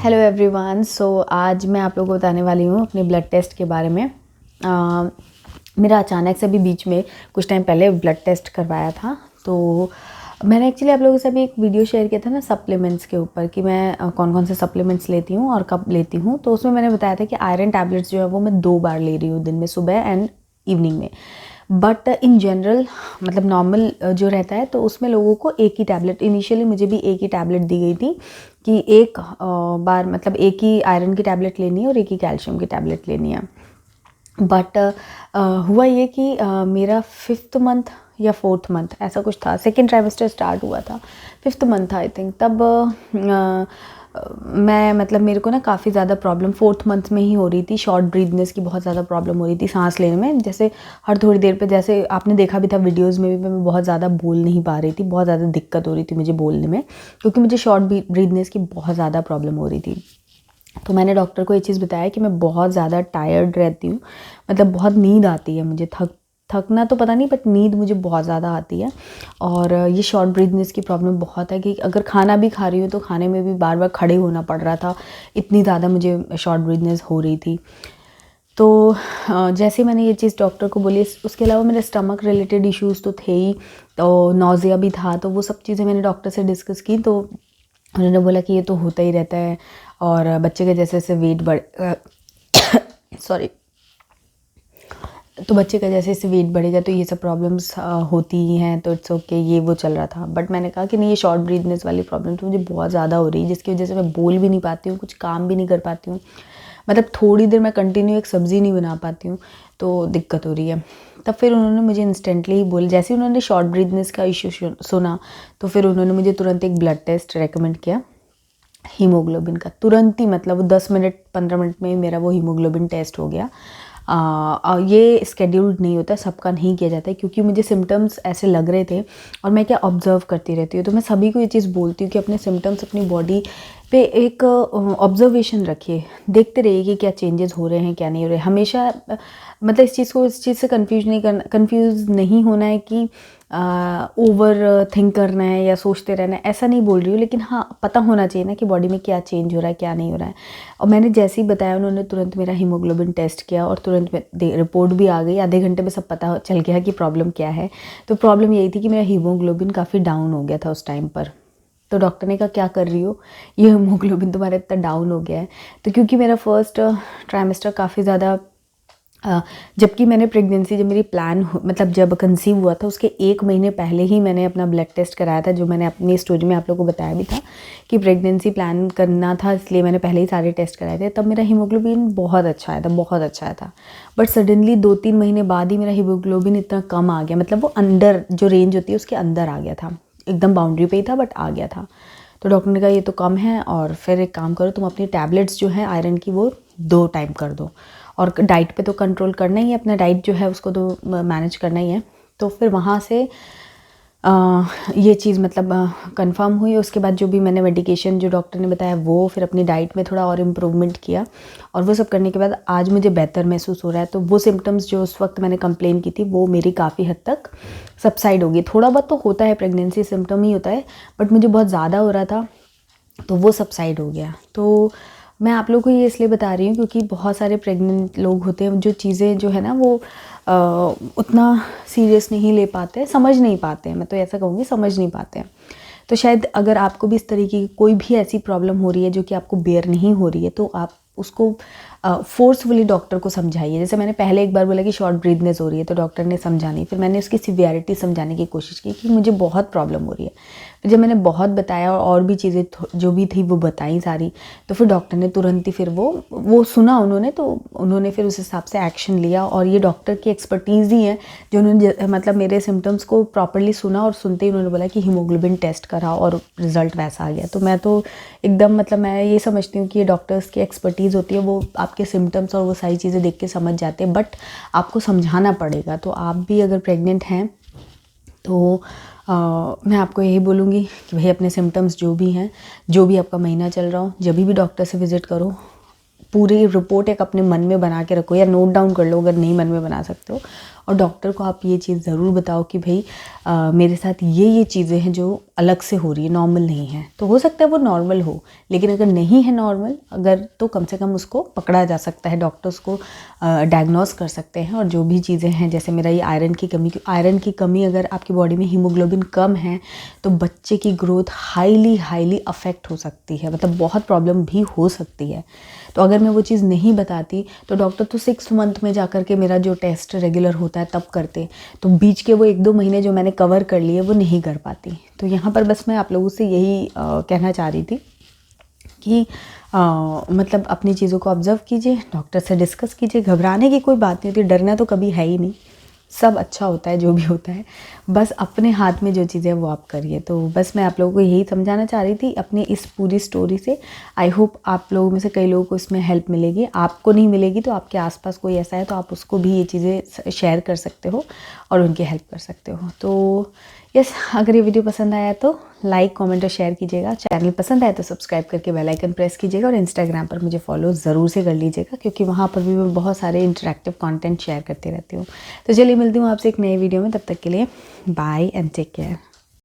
Hello everyone. आज मैं आप लोगों को बताने वाली हूँ अपने ब्लड टेस्ट के बारे में। मेरा अचानक से भी बीच में कुछ टाइम पहले ब्लड टेस्ट करवाया था। तो मैंने एक्चुअली आप लोगों से अभी एक वीडियो शेयर किया था ना सप्लीमेंट्स के ऊपर कि मैं कौन कौन से सप्लीमेंट्स लेती हूँ और कब लेती हूँ। तो उसमें मैंने बताया था कि आयरन टैबलेट्स जो है वो मैं 2 बार ले रही हूँ, दिन में, सुबह एंड इवनिंग में। बट इन जनरल मतलब नॉर्मल जो रहता है तो उसमें लोगों को एक ही टैबलेट, इनिशियली मुझे भी एक ही टैबलेट दी गई थी कि एक बार मतलब एक ही आयरन की टैबलेट लेनी है और एक ही कैल्शियम की टैबलेट लेनी है। बट हुआ ये कि मेरा 5th मंथ या 4th मंथ ऐसा कुछ था, सेकेंड ट्राइमेस्टर स्टार्ट हुआ था, 5th मंथ था आई थिंक। तब मैं मतलब मेरे को ना काफ़ी ज़्यादा प्रॉब्लम 4th मंथ में ही हो रही थी। शॉर्ट ब्रीथनेस की बहुत ज़्यादा प्रॉब्लम हो रही थी, सांस लेने में। जैसे हर थोड़ी देर पे, जैसे आपने देखा भी था वीडियोस में भी, मैं बहुत ज़्यादा बोल नहीं पा रही थी, बहुत ज़्यादा दिक्कत हो रही थी मुझे बोलने में, क्योंकि मुझे शॉर्ट ब्रीथनेस की बहुत ज़्यादा प्रॉब्लम हो रही थी। तो मैंने डॉक्टर को ये चीज़ बताया कि मैं बहुत ज़्यादा टायर्ड रहती हूँ, मतलब बहुत नींद आती है मुझे, थकना तो पता नहीं बट नींद मुझे बहुत ज़्यादा आती है। और ये शॉर्ट ब्रीथनेस की प्रॉब्लम बहुत है कि अगर खाना भी खा रही हूँ तो खाने में भी बार बार खड़े होना पड़ रहा था, इतनी ज़्यादा मुझे शॉर्ट ब्रीथनेस हो रही थी। तो जैसे मैंने ये चीज़ डॉक्टर को बोली, उसके अलावा मेरे स्टमक रिलेटेड इश्यूज़ तो थे ही, तो नौजिया भी था। तो वो सब चीज़ें मैंने डॉक्टर से डिस्कस की, तो उन्होंने बोला कि ये तो होता ही रहता है और बच्चे के जैसे जैसे वेट सॉरी तो बच्चे का जैसे जैसे वेट बढ़ेगा तो ये सब प्रॉब्लम्स होती ही हैं, तो इट्स ओके, ये वो चल रहा था। बट मैंने कहा कि नहीं, ये शॉर्ट ब्रीथनेस वाली प्रॉब्लम तो मुझे बहुत ज़्यादा हो रही है, जिसकी वजह से मैं बोल भी नहीं पाती हूँ, कुछ काम भी नहीं कर पाती हूँ, मतलब थोड़ी देर मैं कंटिन्यू एक सब्ज़ी नहीं बना पाती हूँ, तो दिक्कत हो रही है। तब फिर उन्होंने मुझे इंस्टेंटली ही बोल, जैसे उन्होंने शॉर्ट ब्रीथनेस का इशू सुना तो फिर उन्होंने मुझे तुरंत एक ब्लड टेस्ट रेकमेंड किया, हीमोग्लोबिन का। तुरंत ही, मतलब वो 10 मिनट 15 मिनट में ही मेरा वो हीमोग्लोबिन टेस्ट हो गया। ये स्केड्यूल्ड नहीं होता, सबका नहीं किया जाता है, क्योंकि मुझे सिम्टम्स ऐसे लग रहे थे और मैं क्या ऑब्ज़र्व करती रहती हूँ। तो मैं सभी को ये चीज़ बोलती हूँ कि अपने सिम्टम्स, अपनी बॉडी पे एक ऑब्जर्वेशन रखिए, देखते रहिए कि क्या चेंजेस हो रहे हैं, क्या नहीं हो रहे। हमेशा मतलब इस चीज़ से कंफ्यूज नहीं होना है कि ओवर थिंक करना है या सोचते रहना है, ऐसा नहीं बोल रही हूँ, लेकिन हाँ, पता होना चाहिए ना कि बॉडी में क्या चेंज हो रहा है, क्या नहीं हो रहा है। और मैंने जैसे ही बताया, उन्होंने तुरंत मेरा हीमोग्लोबिन टेस्ट किया और तुरंत रिपोर्ट भी आ गई। आधे घंटे में सब पता चल गया कि प्रॉब्लम क्या है। तो प्रॉब्लम यही थी कि मेरा हीमोग्लोबिन काफ़ी डाउन हो गया था उस टाइम पर। तो डॉक्टर ने कहा, क्या कर रही हो, ये हीमोग्लोबिन तुम्हारा इतना डाउन हो गया है। तो क्योंकि मेरा फर्स्ट ट्राइमेस्टर काफ़ी ज़्यादा, जबकि मैंने प्रेगनेंसी जब मेरी मतलब जब कंसीव हुआ था उसके 1 महीने पहले ही मैंने अपना ब्लड टेस्ट कराया था, जो मैंने अपनी स्टोरी में आप लोगों को बताया भी था कि प्रेगनेंसी प्लान करना था, इसलिए मैंने पहले ही सारे टेस्ट कराए थे। तब मेरा हीमोग्लोबिन बहुत अच्छा आया था, बहुत अच्छा आया था। बट सडनली 2-3 महीने बाद ही मेरा हीमोग्लोबिन इतना कम आ गया, मतलब वो अंडर जो रेंज होती है उसके अंदर आ गया था, एकदम बाउंड्री पे ही था बट आ गया था। तो डॉक्टर ने कहा ये तो कम है, और फिर एक काम करो, तुम अपनी टैबलेट्स जो है आयरन की वो 2 टाइम कर दो, और डाइट पे तो कंट्रोल करना ही है, अपना डाइट जो है उसको तो मैनेज करना ही है। तो फिर वहाँ से ये चीज़ मतलब कंफर्म हुई। उसके बाद जो भी मैंने मेडिकेशन जो डॉक्टर ने बताया वो, फिर अपनी डाइट में थोड़ा और इम्प्रूवमेंट किया, और वो सब करने के बाद आज मुझे बेहतर महसूस हो रहा है। तो वो सिम्टम्स जो उस वक्त मैंने कंप्लेन की थी वो मेरी काफ़ी हद तक सबसाइड हो गई। थोड़ा बहुत तो होता है, प्रेगनेंसी सिम्टम ही होता है, बट मुझे बहुत ज़्यादा हो रहा था तो वो सबसाइड हो गया। तो मैं आप लोगों को ये इसलिए बता रही हूँ क्योंकि बहुत सारे प्रेग्नेंट लोग होते हैं जो चीज़ें जो है ना वो उतना सीरियस नहीं ले पाते, समझ नहीं पाते हैं, मैं तो ऐसा कहूँगी, समझ नहीं पाते हैं। तो शायद अगर आपको भी इस तरीके की कोई भी ऐसी प्रॉब्लम हो रही है जो कि आपको बेयर नहीं हो रही है, तो आप उसको फोर्सफुली डॉक्टर को समझाइए। जैसे मैंने पहले एक बार बोला कि शॉर्ट ब्रीथनेस हो रही है, तो डॉक्टर ने समझानी, फिर मैंने उसकी सिवियरिटी समझाने की कोशिश की कि मुझे बहुत प्रॉब्लम हो रही है। फिर जब मैंने बहुत बताया और भी चीज़ें जो भी थी वो बताई सारी, तो फिर डॉक्टर ने तुरंत ही फिर वो सुना उन्होंने, तो उन्होंने फिर उस हिसाब से एक्शन लिया। और ये डॉक्टर की एक्सपर्टीज़ ही है जो उन्होंने मतलब मेरे सिम्टम्स को प्रॉपरली सुना, और सुनते ही उन्होंने बोला कि हीमोग्लोबिन टेस्ट कराओ, और रिज़ल्ट वैसा आ गया। तो मैं तो एकदम मतलब मैं ये समझती हूँ कि ये डॉक्टर्स की एक्सपर्टीज़ होती है, वो आपके सिम्टम्स और वो सारी चीज़ें देख के समझ जाते हैं, बट आपको समझाना पड़ेगा। तो आप भी अगर प्रेग्नेंट हैं तो मैं आपको यही बोलूँगी कि भाई अपने सिम्टम्स जो भी हैं, जो भी आपका महीना चल रहा हो, जब भी डॉक्टर से विज़िट करो, पूरी रिपोर्ट एक अपने मन में बना के रखो या नोट डाउन कर लो अगर नहीं मन में बना सकते हो, और डॉक्टर को आप ये चीज़ ज़रूर बताओ कि भाई मेरे साथ ये चीज़ें हैं जो अलग से हो रही है, नॉर्मल नहीं है। तो हो सकता है वो नॉर्मल हो, लेकिन अगर नहीं है नॉर्मल अगर, तो कम से कम उसको पकड़ा जा सकता है, डॉक्टर्स को डायग्नोस कर सकते हैं। और जो भी चीज़ें हैं, जैसे मेरा ये आयरन की कमी अगर आपकी बॉडी में हीमोग्लोबिन कम है तो बच्चे की ग्रोथ हाईली अफेक्ट हो सकती है, मतलब बहुत प्रॉब्लम भी हो सकती है। तो अगर मैं वो चीज़ नहीं बताती तो डॉक्टर तो 6 मंथ में जा कर के मेरा जो टेस्ट रेगुलर होता है तब करते, तो बीच के वो 1-2 महीने जो मैंने कवर कर लिए वो नहीं कर पाती। तो यहाँ पर बस मैं आप लोगों से यही कहना चाह रही थी कि मतलब अपनी चीज़ों को ऑब्ज़र्व कीजिए, डॉक्टर से डिस्कस कीजिए, घबराने की कोई बात नहीं होती, डरना तो कभी है ही नहीं, सब अच्छा होता है जो भी होता है, बस अपने हाथ में जो चीज़ें हैं वो आप करिए। तो बस मैं आप लोगों को यही समझाना चाह रही थी अपनी इस पूरी स्टोरी से। आई होप आप लोगों में से कई लोगों को इसमें हेल्प मिलेगी। आपको नहीं मिलेगी तो आपके आसपास कोई ऐसा है तो आप उसको भी ये चीज़ें शेयर कर सकते हो और उनकी हेल्प कर सकते हो। तो यस, अगर ये वीडियो पसंद आया तो लाइक, कमेंट और शेयर कीजिएगा। चैनल पसंद आया तो सब्सक्राइब करके बेल आइकन प्रेस कीजिएगा और इंस्टाग्राम पर मुझे फॉलो ज़रूर से कर लीजिएगा, क्योंकि वहाँ पर भी मैं बहुत सारे इंटरेक्टिव कंटेंट शेयर करती रहती हूँ। तो चलिए मिलती हूँ आपसे एक नई वीडियो में, तब तक के लिए बाय एंड टेक केयर।